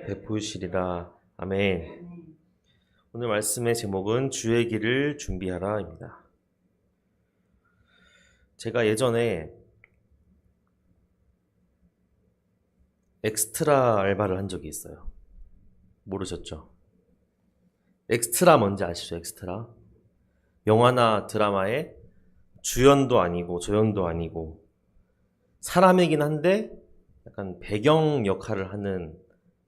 베푸시리라. 아멘. 오늘 말씀의 제목은 주의 길을 준비하라입니다. 제가 예전에 엑스트라 알바를 한 적이 있어요. 모르셨죠? 엑스트라 뭔지 아시죠? 엑스트라? 영화나 드라마에 주연도 아니고 조연도 아니고 사람이긴 한데 약간 배경 역할을 하는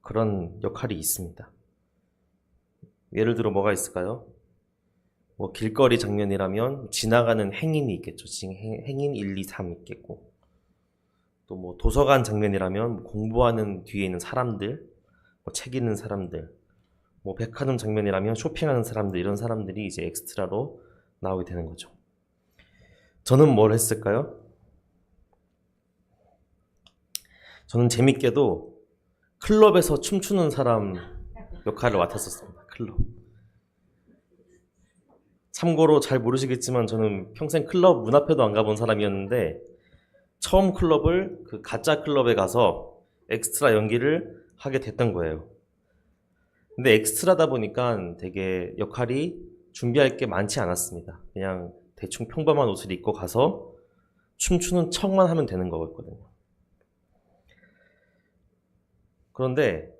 그런 역할이 있습니다. 예를 들어 뭐가 있을까요? 뭐 길거리 장면이라면 지나가는 행인이 있겠죠. 행인 1, 2, 3 있겠고, 또 뭐 도서관 장면이라면 공부하는 뒤에 있는 사람들, 뭐 책 읽는 사람들, 뭐 백화점 장면이라면 쇼핑하는 사람들, 이런 사람들이 이제 엑스트라로 나오게 되는 거죠. 저는 뭘 했을까요? 저는 재밌게도 클럽에서 춤추는 사람 역할을 맡았었습니다. 클럽. 참고로 잘 모르시겠지만 저는 평생 클럽 문 앞에도 안 가본 사람이었는데, 처음 클럽을 그 가짜 클럽에 가서 엑스트라 연기를 하게 됐던 거예요. 근데 엑스트라다 보니까 되게 역할이 준비할 게 많지 않았습니다. 그냥 대충 평범한 옷을 입고 가서 춤추는 척만 하면 되는 거였거든요. 그런데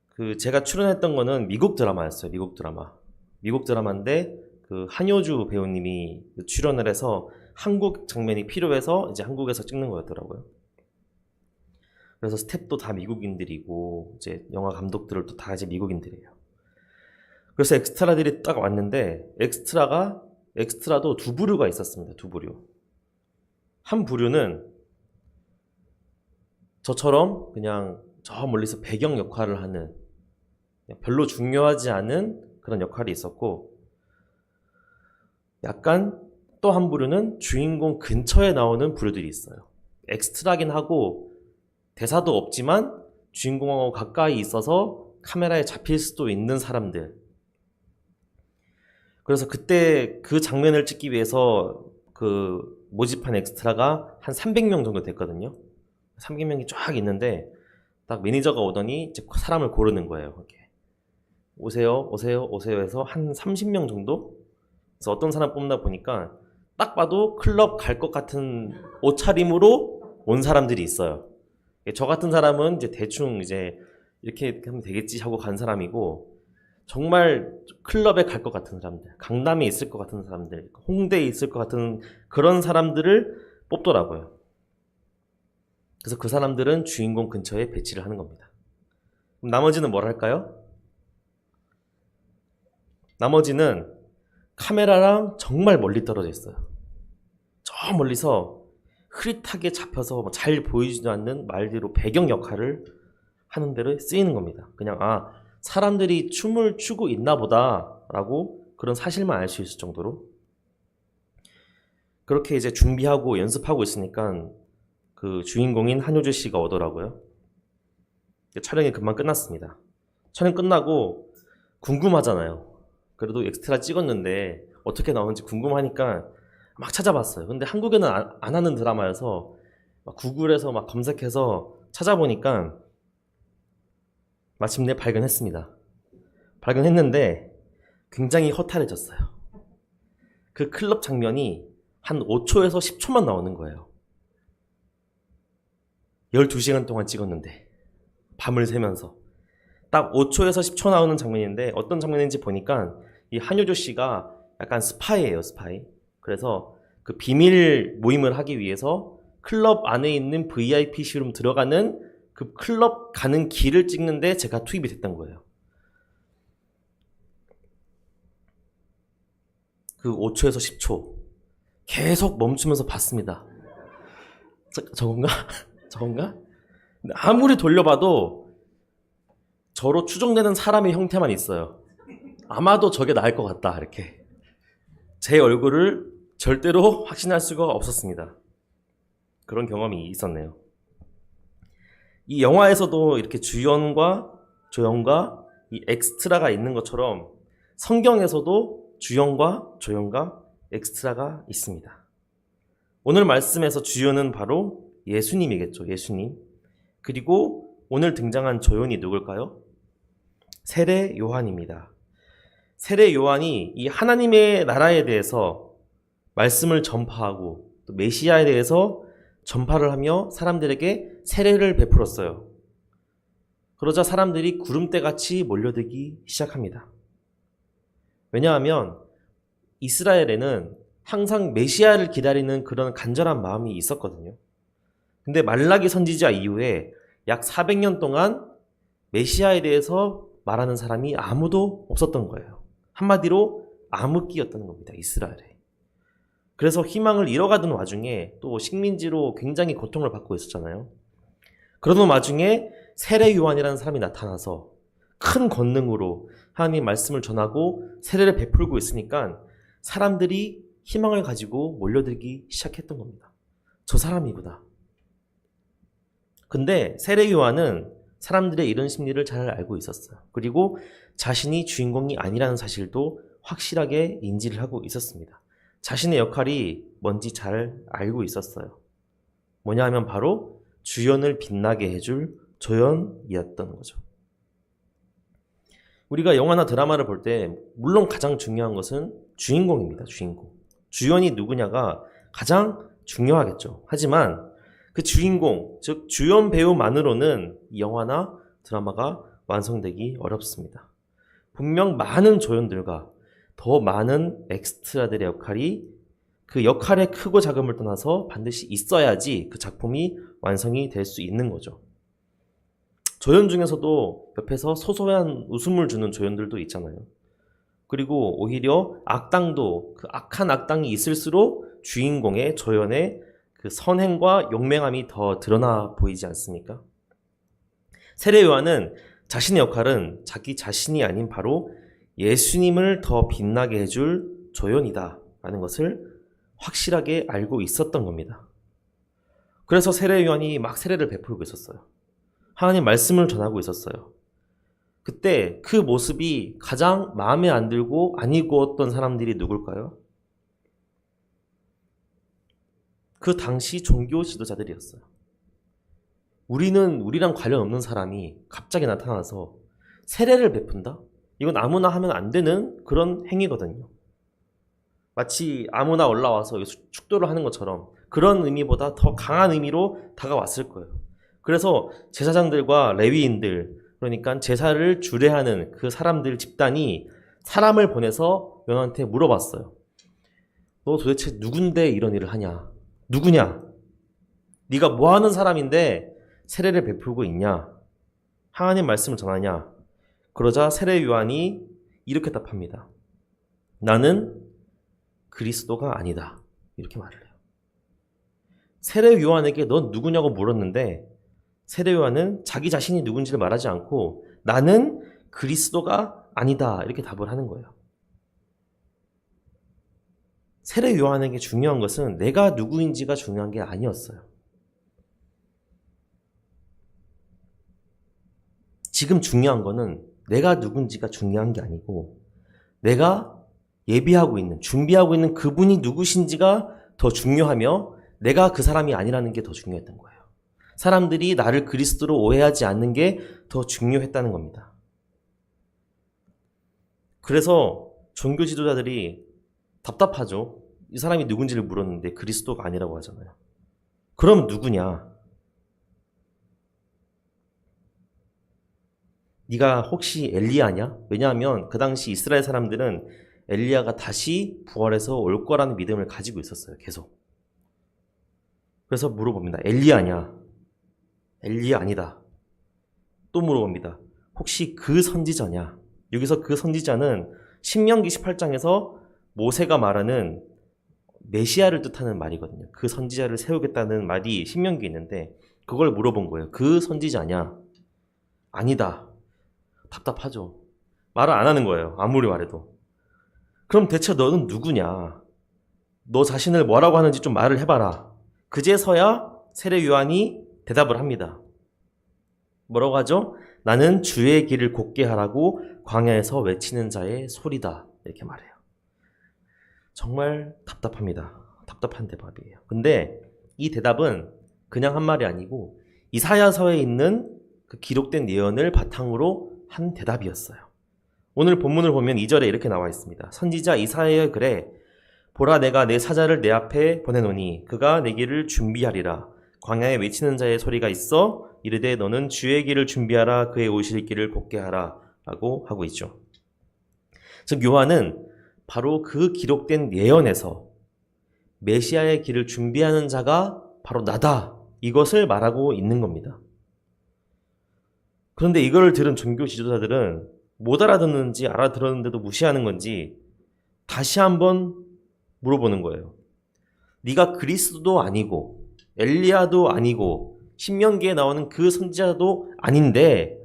그 제가 출연했던 거는 미국 드라마였어요. 미국 드라마. 미국 드라마인데 그 한효주 배우님이 출연을 해서 한국 장면이 필요해서 이제 한국에서 찍는 거였더라고요. 그래서 스텝도 다 미국인들이고 이제 영화 감독들도 다 이제 미국인들이에요. 그래서 엑스트라들이 딱 왔는데 엑스트라도 두 부류가 있었습니다. 두 부류. 한 부류는 저처럼 그냥 저 멀리서 배경 역할을 하는, 별로 중요하지 않은 그런 역할이 있었고, 약간 또 한 부류는 주인공 근처에 나오는 부류들이 있어요. 엑스트라긴 하고 대사도 없지만 주인공하고 가까이 있어서 카메라에 잡힐 수도 있는 사람들. 그래서 그때 그 장면을 찍기 위해서 그 모집한 엑스트라가 한 300명 정도 됐거든요. 300명이 쫙 있는데 딱 매니저가 오더니 이제 사람을 고르는 거예요. 이렇게 오세요 해서 한 30명 정도? 그래서 어떤 사람 뽑나 보니까 딱 봐도 클럽 갈 것 같은 옷차림으로 온 사람들이 있어요. 저 같은 사람은 이제 대충 이제 이렇게 하면 되겠지 하고 간 사람이고, 정말 클럽에 갈 것 같은 사람들, 강남에 있을 것 같은 사람들, 홍대에 있을 것 같은 그런 사람들을 뽑더라고요. 그래서 그 사람들은 주인공 근처에 배치를 하는 겁니다. 그럼 나머지는 뭘 할까요? 나머지는 카메라랑 정말 멀리 떨어져 있어요. 저 멀리서 흐릿하게 잡혀서 잘 보이지도 않는 말 그대로 배경 역할을 하는 대로 쓰이는 겁니다. 그냥 사람들이 춤을 추고 있나 보다 라고 그런 사실만 알 수 있을 정도로. 그렇게 이제 준비하고 연습하고 있으니까 그 주인공인 한효주 씨가 오더라고요. 촬영이 금방 끝났습니다. 촬영 끝나고 궁금하잖아요. 그래도 엑스트라 찍었는데 어떻게 나오는지 궁금하니까 막 찾아봤어요. 근데 한국에는 안 하는 드라마여서 막 구글에서 막 검색해서 찾아보니까 마침내 발견했습니다. 발견했는데 굉장히 허탈해졌어요. 그 클럽 장면이 한 5초에서 10초만 나오는 거예요. 12시간 동안 찍었는데 밤을 새면서 딱 5초에서 10초 나오는 장면인데, 어떤 장면인지 보니까 이 한효주 씨가 약간 스파이예요, 스파이. 그래서 그 비밀 모임을 하기 위해서 클럽 안에 있는 VIP실로 들어가는 그 클럽 가는 길을 찍는데 제가 투입이 됐던 거예요. 그 5초에서 10초 계속 멈추면서 봤습니다. 저건가? 저건가? 아무리 돌려봐도 저로 추정되는 사람의 형태만 있어요. 아마도 저게 나을 것 같다, 이렇게. 제 얼굴을 절대로 확신할 수가 없었습니다. 그런 경험이 있었네요. 이 영화에서도 이렇게 주연과 조연과 이 엑스트라가 있는 것처럼 성경에서도 주연과 조연과 엑스트라가 있습니다. 오늘 말씀에서 주연은 바로 예수님이겠죠. 예수님. 그리고 오늘 등장한 조연이 누굴까요? 세례 요한입니다. 세례 요한이 이 하나님의 나라에 대해서 말씀을 전파하고 또 메시아에 대해서 전파를 하며 사람들에게 세례를 베풀었어요. 그러자 사람들이 구름대같이 몰려들기 시작합니다. 왜냐하면 이스라엘에는 항상 메시아를 기다리는 그런 간절한 마음이 있었거든요. 근데 말라기 선지자 이후에 약 400년 동안 메시아에 대해서 말하는 사람이 아무도 없었던 거예요. 한마디로 암흑기였다는 겁니다. 이스라엘에. 그래서 희망을 잃어가던 와중에 또 식민지로 굉장히 고통을 받고 있었잖아요. 그러던 와중에 세례 요한이라는 사람이 나타나서 큰 권능으로 하나님 말씀을 전하고 세례를 베풀고 있으니까 사람들이 희망을 가지고 몰려들기 시작했던 겁니다. 저 사람이구나. 근데 세례 요한은 사람들의 이런 심리를 잘 알고 있었어요. 그리고 자신이 주인공이 아니라는 사실도 확실하게 인지를 하고 있었습니다. 자신의 역할이 뭔지 잘 알고 있었어요. 뭐냐 하면 바로 주연을 빛나게 해줄 조연이었던 거죠. 우리가 영화나 드라마를 볼 때 물론 가장 중요한 것은 주인공입니다. 주인공. 주연이 누구냐가 가장 중요하겠죠. 하지만 그 주인공, 즉 주연 배우만으로는 이 영화나 드라마가 완성되기 어렵습니다. 분명 많은 조연들과 더 많은 엑스트라들의 역할이 그 역할의 크고 작음을 떠나서 반드시 있어야지 그 작품이 완성이 될 수 있는 거죠. 조연 중에서도 옆에서 소소한 웃음을 주는 조연들도 있잖아요. 그리고 오히려 악당도 그 악한 악당이 있을수록 주인공의 조연의 그 선행과 용맹함이 더 드러나 보이지 않습니까? 세례 요한은 자신의 역할은 자기 자신이 아닌 바로 예수님을 더 빛나게 해줄 조연이다 라는 것을 확실하게 알고 있었던 겁니다. 그래서 세례 요한이 막 세례를 베풀고 있었어요. 하나님 말씀을 전하고 있었어요. 그때 그 모습이 가장 마음에 안 들고 안 익었던 사람들이 누굴까요? 그 당시 종교 지도자들이었어요. 우리랑 관련 없는 사람이 갑자기 나타나서 세례를 베푼다? 이건 아무나 하면 안 되는 그런 행위거든요. 마치 아무나 올라와서 축도를 하는 것처럼 그런 의미보다 더 강한 의미로 다가왔을 거예요. 그래서 제사장들과 레위인들, 그러니까 제사를 주례하는 그 사람들 집단이 사람을 보내서 요한한테 물어봤어요. 너 도대체 누군데 이런 일을 하냐? 누구냐? 네가 뭐 하는 사람인데 세례를 베풀고 있냐? 하나님 말씀을 전하냐? 그러자 세례 요한이 이렇게 답합니다. 나는 그리스도가 아니다. 이렇게 말을 해요. 세례 요한에게 넌 누구냐고 물었는데 세례 요한은 자기 자신이 누군지를 말하지 않고 나는 그리스도가 아니다. 이렇게 답을 하는 거예요. 세례 요한에게 중요한 것은 내가 누구인지가 중요한 게 아니었어요. 지금 중요한 거는 내가 누군지가 중요한 게 아니고 내가 예비하고 있는, 준비하고 있는 그분이 누구신지가 더 중요하며 내가 그 사람이 아니라는 게 더 중요했던 거예요. 사람들이 나를 그리스도로 오해하지 않는 게 더 중요했다는 겁니다. 그래서 종교 지도자들이 답답하죠. 이 사람이 누군지를 물었는데 그리스도가 아니라고 하잖아요. 그럼 누구냐? 네가 혹시 엘리야냐? 왜냐하면 그 당시 이스라엘 사람들은 엘리야가 다시 부활해서 올 거라는 믿음을 가지고 있었어요. 계속. 그래서 물어봅니다. 엘리야냐? 엘리야 아니다. 또 물어봅니다. 혹시 그 선지자냐? 여기서 그 선지자는 신명기 18장에서 모세가 말하는 메시아를 뜻하는 말이거든요. 그 선지자를 세우겠다는 말이 신명기에 있는데 그걸 물어본 거예요. 그 선지자냐? 아니다. 답답하죠. 말을 안 하는 거예요. 아무리 말해도. 그럼 대체 너는 누구냐? 너 자신을 뭐라고 하는지 좀 말을 해봐라. 그제서야 세례 요한이 대답을 합니다. 뭐라고 하죠? 나는 주의 길을 곱게 하라고 광야에서 외치는 자의 소리다. 이렇게 말해요. 정말 답답합니다. 답답한 대답이에요. 근데 이 대답은 그냥 한 말이 아니고 이사야서에 있는 그 기록된 예언을 바탕으로 한 대답이었어요. 오늘 본문을 보면 2절에 이렇게 나와 있습니다. 선지자 이사야의 글에 보라 내가 내 사자를 내 앞에 보내노니 그가 내 길을 준비하리라. 광야에 외치는 자의 소리가 있어 이르되 너는 주의 길을 준비하라. 그의 오실 길을 곧게 하라. 라고 하고 있죠. 즉 요한은 바로 그 기록된 예언에서 메시아의 길을 준비하는 자가 바로 나다. 이것을 말하고 있는 겁니다. 그런데 이걸 들은 종교 지도자들은 못 알아듣는지 알아들었는데도 무시하는 건지 다시 한번 물어보는 거예요. 네가 그리스도도 아니고 엘리야도 아니고 신명기에 나오는 그 선지자도 아닌데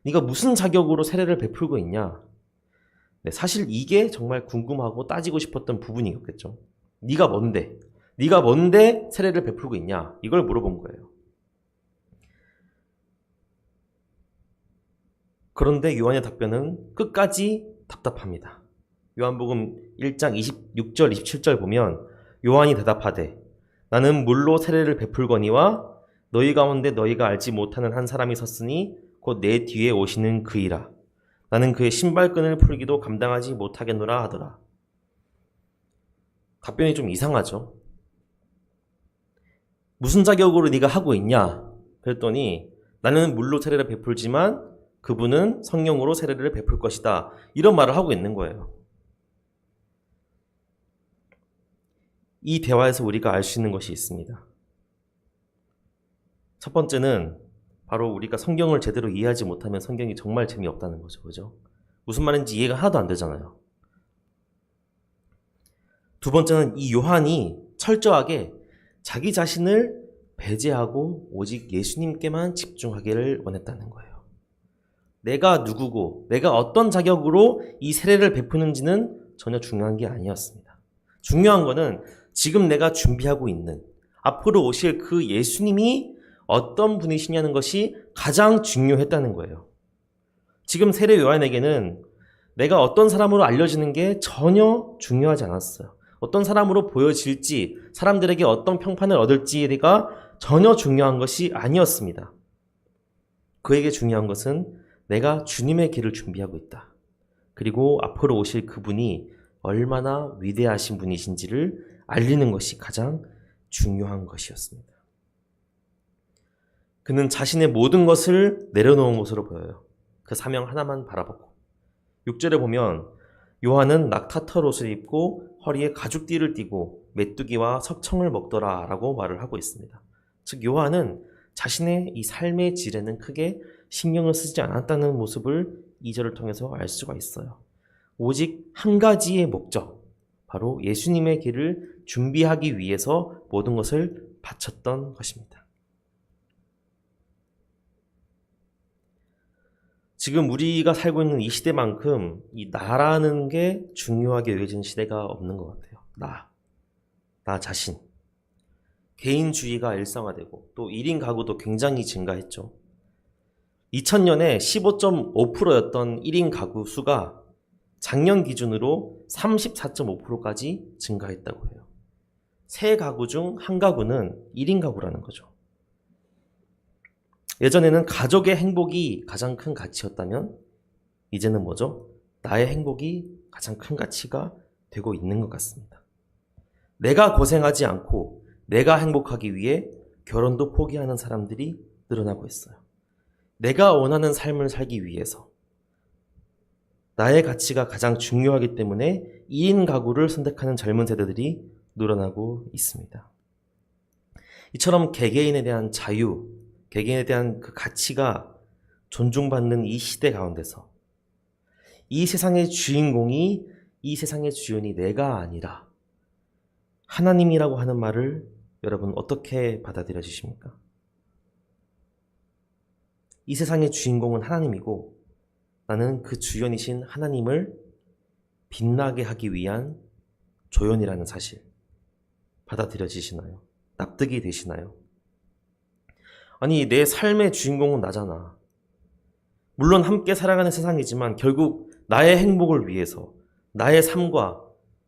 네가 무슨 자격으로 세례를 베풀고 있냐? 네, 사실 이게 정말 궁금하고 따지고 싶었던 부분이었겠죠. 네가 뭔데? 네가 뭔데 세례를 베풀고 있냐? 이걸 물어본 거예요. 그런데 요한의 답변은 끝까지 답답합니다. 요한복음 1장 26절 27절 보면 요한이 대답하되 나는 물로 세례를 베풀거니와 너희 가운데 너희가 알지 못하는 한 사람이 섰으니 곧 내 뒤에 오시는 그이라. 나는 그의 신발끈을 풀기도 감당하지 못하겠노라 하더라. 답변이 좀 이상하죠. 무슨 자격으로 네가 하고 있냐? 그랬더니 나는 물로 세례를 베풀지만 그분은 성령으로 세례를 베풀 것이다. 이런 말을 하고 있는 거예요. 이 대화에서 우리가 알 수 있는 것이 있습니다. 첫 번째는 바로 우리가 성경을 제대로 이해하지 못하면 성경이 정말 재미없다는 거죠. 그죠? 무슨 말인지 이해가 하나도 안 되잖아요. 두 번째는 이 요한이 철저하게 자기 자신을 배제하고 오직 예수님께만 집중하기를 원했다는 거예요. 내가 누구고 내가 어떤 자격으로 이 세례를 베푸는지는 전혀 중요한 게 아니었습니다. 중요한 거는 지금 내가 준비하고 있는 앞으로 오실 그 예수님이 어떤 분이시냐는 것이 가장 중요했다는 거예요. 지금 세례 요한에게는 내가 어떤 사람으로 알려지는 게 전혀 중요하지 않았어요. 어떤 사람으로 보여질지, 사람들에게 어떤 평판을 얻을지가 전혀 중요한 것이 아니었습니다. 그에게 중요한 것은 내가 주님의 길을 준비하고 있다. 그리고 앞으로 오실 그분이 얼마나 위대하신 분이신지를 알리는 것이 가장 중요한 것이었습니다. 그는 자신의 모든 것을 내려놓은 것으로 보여요. 그 사명 하나만 바라보고. 6절에 보면 요한은 낙타털 옷을 입고 허리에 가죽띠를 띠고 메뚜기와 석청을 먹더라 라고 말을 하고 있습니다. 즉 요한은 자신의 이 삶의 질에는 크게 신경을 쓰지 않았다는 모습을 2절을 통해서 알 수가 있어요. 오직 한 가지의 목적, 바로 예수님의 길을 준비하기 위해서 모든 것을 바쳤던 것입니다. 지금 우리가 살고 있는 이 시대만큼 이 나라는 게 중요하게 여겨지는 시대가 없는 것 같아요. 나 자신. 개인주의가 일상화되고 또 1인 가구도 굉장히 증가했죠. 2000년에 15.5%였던 1인 가구 수가 작년 기준으로 34.5%까지 증가했다고 해요. 세 가구 중 한 가구는 1인 가구라는 거죠. 예전에는 가족의 행복이 가장 큰 가치였다면 이제는 뭐죠? 나의 행복이 가장 큰 가치가 되고 있는 것 같습니다. 내가 고생하지 않고 내가 행복하기 위해 결혼도 포기하는 사람들이 늘어나고 있어요. 내가 원하는 삶을 살기 위해서 나의 가치가 가장 중요하기 때문에 2인 가구를 선택하는 젊은 세대들이 늘어나고 있습니다. 이처럼 개개인에 대한 자유, 개개인에 대한 그 가치가 존중받는 이 시대 가운데서 이 세상의 주인공이, 이 세상의 주인이 내가 아니라 하나님이라고 하는 말을 여러분 어떻게 받아들여 주십니까? 이 세상의 주인공은 하나님이고 나는 그 주연이신 하나님을 빛나게 하기 위한 조연이라는 사실 받아들여지시나요? 납득이 되시나요? 아니, 내 삶의 주인공은 나잖아. 물론 함께 살아가는 세상이지만 결국 나의 행복을 위해서, 나의 삶과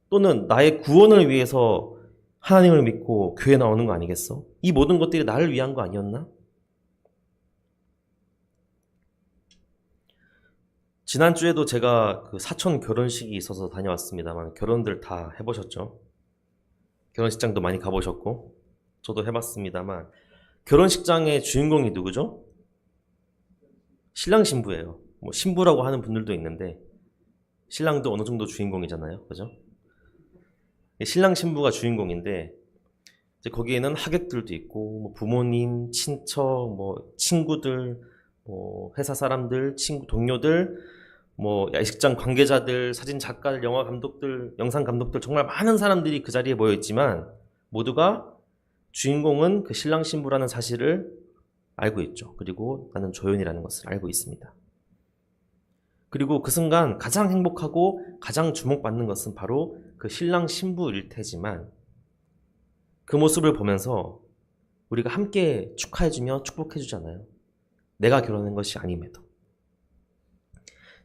또는 나의 구원을 위해서 하나님을 믿고 교회 나오는 거 아니겠어? 이 모든 것들이 나를 위한 거 아니었나? 지난주에도 제가 그 사촌 결혼식이 있어서 다녀왔습니다만 결혼들 다 해보셨죠? 결혼식장도 많이 가보셨고 저도 해봤습니다만 결혼식장의 주인공이 누구죠? 신랑 신부예요. 뭐 신부라고 하는 분들도 있는데 신랑도 어느 정도 주인공이잖아요. 그죠? 신랑 신부가 주인공인데 이제 거기에는 하객들도 있고 뭐 부모님, 친척, 뭐 친구들, 뭐 회사 사람들, 친구 동료들, 뭐 야식장 관계자들, 사진 작가들, 영화 감독들, 영상 감독들 정말 많은 사람들이 그 자리에 모여 있지만 모두가 주인공은 그 신랑 신부라는 사실을 알고 있죠. 그리고 나는 조연이라는 것을 알고 있습니다. 그리고 그 순간 가장 행복하고 가장 주목받는 것은 바로 그 신랑 신부일 테지만 그 모습을 보면서 우리가 함께 축하해주며 축복해주잖아요. 내가 결혼한 것이 아님에도.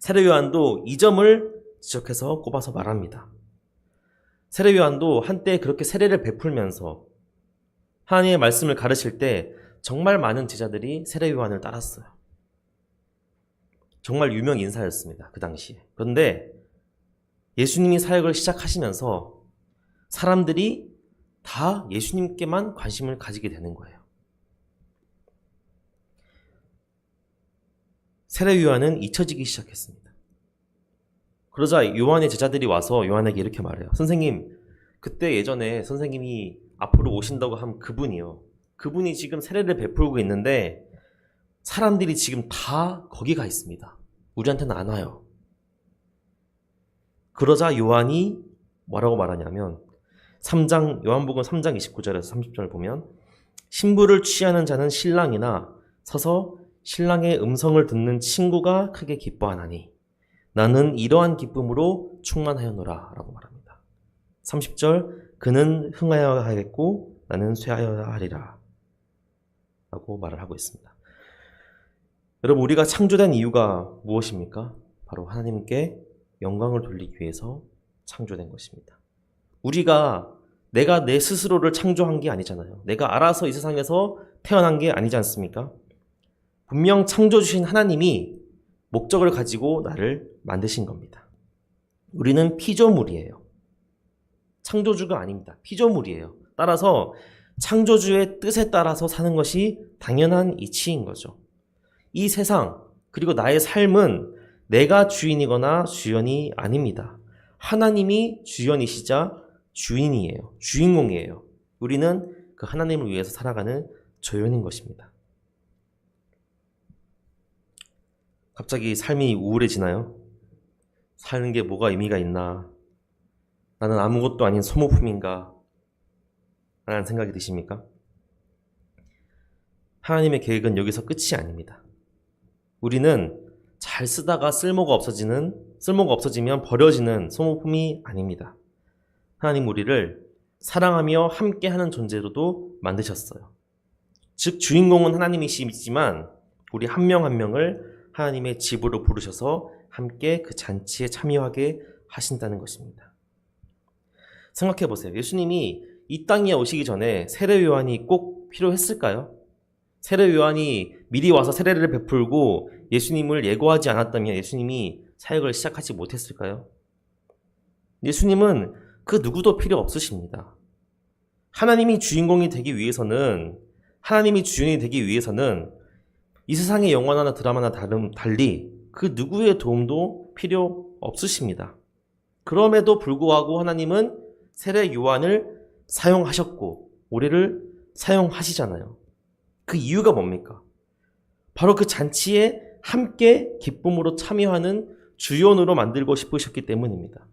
세례 요한도 이 점을 지적해서 꼽아서 말합니다. 세례 요한도 한때 그렇게 세례를 베풀면서 하나님의 말씀을 가르칠 때 정말 많은 제자들이 세례 요한을 따랐어요. 정말 유명 인사였습니다. 그 당시에. 그런데 예수님이 사역을 시작하시면서 사람들이 다 예수님께만 관심을 가지게 되는 거예요. 세례 요한은 잊혀지기 시작했습니다. 그러자 요한의 제자들이 와서 요한에게 이렇게 말해요. 선생님, 그때 예전에 선생님이 앞으로 오신다고 한 그분이요. 그분이 지금 세례를 베풀고 있는데 사람들이 지금 다 거기 가 있습니다. 우리한테는 안 와요. 그러자 요한이 뭐라고 말하냐면 요한복음 3장 29절에서 30절 보면 신부를 취하는 자는 신랑이나 서서 신랑의 음성을 듣는 친구가 크게 기뻐하나니 나는 이러한 기쁨으로 충만하였노라 라고 말합니다. 30절 그는 흥하여야 하겠고 나는 쇠하여야 하리라 라고 말을 하고 있습니다. 여러분 우리가 창조된 이유가 무엇입니까? 바로 하나님께 영광을 돌리기 위해서 창조된 것입니다. 내가 내 스스로를 창조한 게 아니잖아요. 내가 알아서 이 세상에서 태어난 게 아니지 않습니까? 분명 창조주신 하나님이 목적을 가지고 나를 만드신 겁니다. 우리는 피조물이에요. 창조주가 아닙니다. 피조물이에요. 따라서 창조주의 뜻에 따라서 사는 것이 당연한 이치인 거죠. 이 세상 그리고 나의 삶은 내가 주인이거나 주연이 아닙니다. 하나님이 주연이시자 주인이에요. 주인공이에요. 우리는 그 하나님을 위해서 살아가는 조연인 것입니다. 갑자기 삶이 우울해지나요? 사는 게 뭐가 의미가 있나? 나는 아무것도 아닌 소모품인가? 라는 생각이 드십니까? 하나님의 계획은 여기서 끝이 아닙니다. 우리는 잘 쓰다가 쓸모가 없어지면 버려지는 소모품이 아닙니다. 하나님 우리를 사랑하며 함께하는 존재로도 만드셨어요. 즉 주인공은 하나님이시지만 우리 한 명 한 명을 하나님의 집으로 부르셔서 함께 그 잔치에 참여하게 하신다는 것입니다. 생각해 보세요. 예수님이 이 땅에 오시기 전에 세례 요한이 꼭 필요했을까요? 세례 요한이 미리 와서 세례를 베풀고 예수님을 예고하지 않았다면 예수님이 사역을 시작하지 못했을까요? 예수님은 그 누구도 필요 없으십니다. 하나님이 주인이 되기 위해서는 이 세상의 영화나 드라마나 달리 그 누구의 도움도 필요 없으십니다. 그럼에도 불구하고 하나님은 세례 요한을 사용하셨고 우리를 사용하시잖아요. 그 이유가 뭡니까? 바로 그 잔치에 함께 기쁨으로 참여하는 주연으로 만들고 싶으셨기 때문입니다.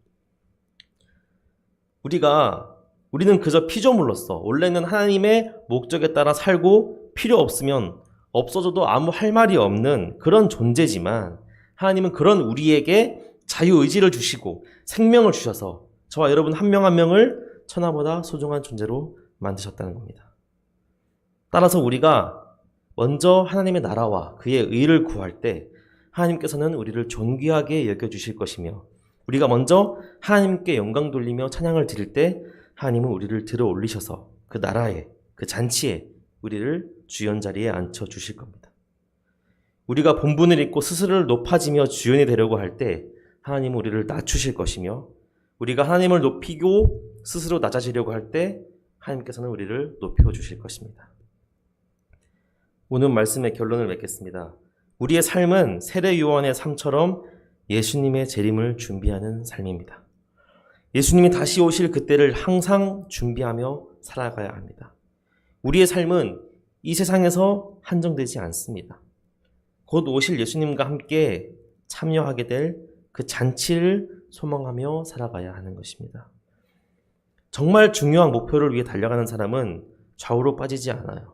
우리는 그저 피조물로서 원래는 하나님의 목적에 따라 살고 필요 없으면 없어져도 아무 할 말이 없는 그런 존재지만 하나님은 그런 우리에게 자유의지를 주시고 생명을 주셔서 저와 여러분 한 명 한 명을 천하보다 소중한 존재로 만드셨다는 겁니다. 따라서 우리가 먼저 하나님의 나라와 그의 의를 구할 때 하나님께서는 우리를 존귀하게 여겨주실 것이며 우리가 먼저 하나님께 영광 돌리며 찬양을 드릴 때 하나님은 우리를 들어 올리셔서 그 나라에 그 잔치에 우리를 주연 자리에 앉혀주실 겁니다. 우리가 본분을 잊고 스스로를 높아지며 주연이 되려고 할 때 하나님은 우리를 낮추실 것이며, 우리가 하나님을 높이고 스스로 낮아지려고 할 때 하나님께서는 우리를 높여주실 것입니다. 오늘 말씀의 결론을 맺겠습니다. 우리의 삶은 세례 요한의 삶처럼 예수님의 재림을 준비하는 삶입니다. 예수님이 다시 오실 그때를 항상 준비하며 살아가야 합니다. 우리의 삶은 이 세상에서 한정되지 않습니다. 곧 오실 예수님과 함께 참여하게 될 그 잔치를 소망하며 살아가야 하는 것입니다. 정말 중요한 목표를 위해 달려가는 사람은 좌우로 빠지지 않아요.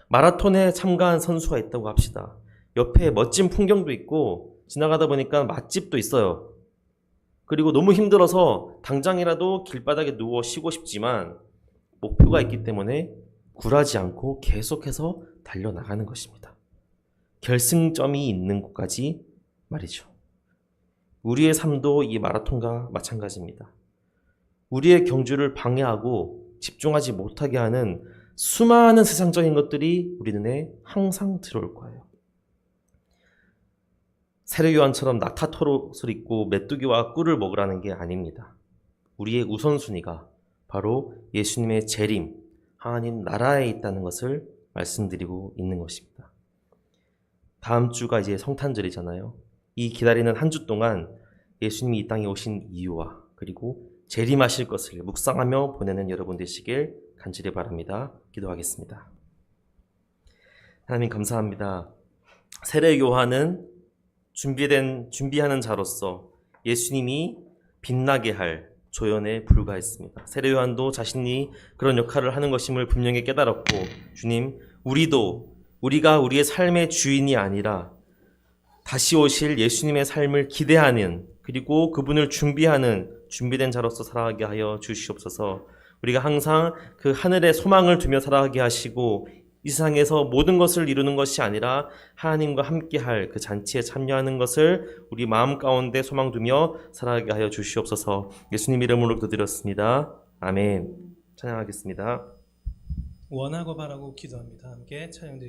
마라톤에 참가한 선수가 있다고 합시다. 옆에 멋진 풍경도 있고 지나가다 보니까 맛집도 있어요. 그리고 너무 힘들어서 당장이라도 길바닥에 누워 쉬고 싶지만 목표가 있기 때문에 굴하지 않고 계속해서 달려나가는 것입니다. 결승점이 있는 곳까지 말이죠. 우리의 삶도 이 마라톤과 마찬가지입니다. 우리의 경주를 방해하고 집중하지 못하게 하는 수많은 세상적인 것들이 우리 눈에 항상 들어올 거예요. 세례 요한처럼 낙타토롯을 입고 메뚜기와 꿀을 먹으라는 게 아닙니다. 우리의 우선순위가 바로 예수님의 재림, 하나님 나라에 있다는 것을 말씀드리고 있는 것입니다. 다음 주가 이제 성탄절이잖아요. 이 기다리는 한 주 동안 예수님이 이 땅에 오신 이유와 그리고 재림하실 것을 묵상하며 보내는 여러분 되시길 간절히 바랍니다. 기도하겠습니다. 하나님 감사합니다. 세례 요한은 준비하는 자로서 예수님이 빛나게 할 조연에 불과했습니다. 세례 요한도 자신이 그런 역할을 하는 것임을 분명히 깨달았고, 주님, 우리가 우리의 삶의 주인이 아니라 다시 오실 예수님의 삶을 기대하는, 그리고 그분을 준비하는 준비된 자로서 살아가게 하여 주시옵소서. 우리가 항상 그 하늘의 소망을 두며 살아가게 하시고, 이 세상에서 모든 것을 이루는 것이 아니라 하나님과 함께할 그 잔치에 참여하는 것을 우리 마음 가운데 소망 두며 살아가게 하여 주시옵소서. 예수님 이름으로 기도드렸습니다. 아멘. 찬양하겠습니다. 원하고 바라고 기도합니다. 함께 찬양드리겠습니다.